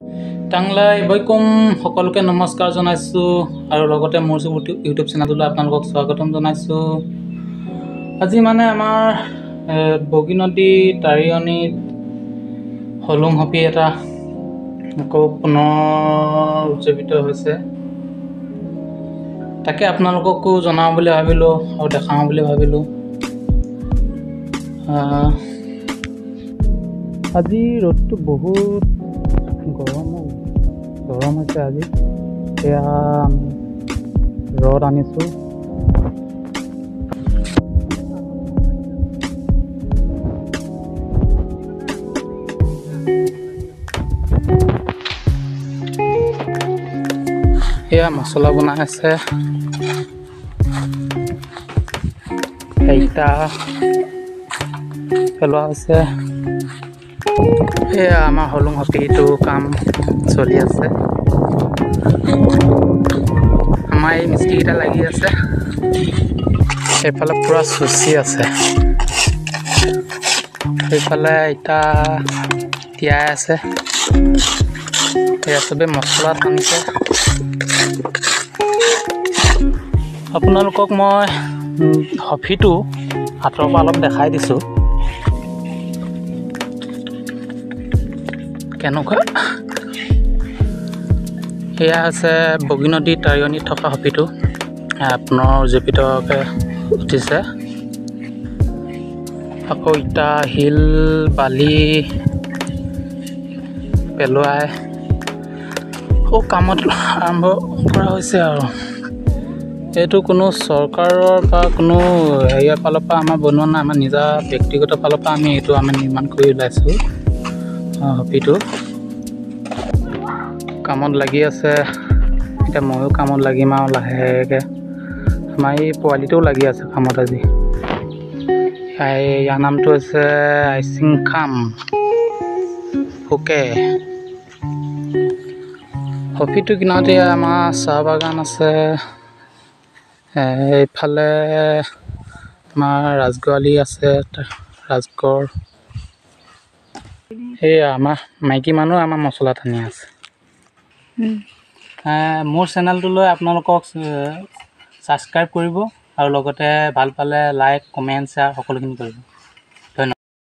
টাংলাই বৈকুম সকলোকে নমস্কাৰ জনাইছোঁ আৰু লগতে মোৰ ইউটিউব চেনেললৈ আপোনালোকক স্বাগতম জনাইছোঁ। আজি মানে আমাৰ বগীনদী তাৰিয়নীত হলুং হপি এটা আকৌ পুনৰ উজ্জীৱিত হৈছে, তাকে আপোনালোককো জনাওঁ বুলি ভাবিলোঁ আৰু দেখাওঁ বুলি ভাবিলোঁ। আজি ৰ'দটো বহুত গৰম হৈছে আজি। এয়া আমি ৰদ আনিছোঁ। এয়া মছলা বনাই আছে, ইটা পেলোৱা হৈছে। এয়া আমাৰ হলুং হপিটো কাম চলি আছে। আমাৰ এই মিস্ত্ৰীকেইটা লাগি আছে, সেইফালে পুৰা চুচি আছে, সেইফালে ইটা তিয়াই আছে। এয়া চবে মছলা টানিছে। আপোনালোকক মই হপিটো হাতৰ পৰা অলপ দেখাই দিছোঁ কেনেকুৱা। এয়া হৈছে বগীনদী তাৰিয়নীত থকা হপিটো, আপোনাৰ উজ্জীৱিতকৈ উঠিছে। আকৌ ইটা শিল বালি পেলোৱাই কামত আৰম্ভ কৰা হৈছে। আৰু এইটো কোনো চৰকাৰৰ বা কোনো হেৰিয়াৰ ফালৰ পৰা আমাৰ বনোৱা নাই, আমাৰ নিজা ব্যক্তিগত ফালৰ পৰা আমি এইটো নিৰ্মাণ কৰি ওলাইছোঁ। হপিটো কামত লাগি আছে, এতিয়া ময়ো কামত লাগিম আৰু লাহেকৈ। আমাৰ এই পোৱালিটোও লাগি আছে কামত আজি। ইয়াৰ নামটো হৈছে আইচিং খাম হোকে। হপিটো কিনাৰতে আমাৰ চাহ বাগান আছে। এইফালে আমাৰ ৰাজগোৱালি আছে, ৰাজগড়। সেয়া আমাৰ মাইকী মানুহ আমাৰ মছলা টানি আছে। মোৰ চেনেলটোলৈ আপোনালোকক ছাবস্ক্ৰাইব কৰিব আৰু লগতে ভাল পালে লাইক কমেণ্ট শ্বেয়াৰ সকলোখিনি কৰিব।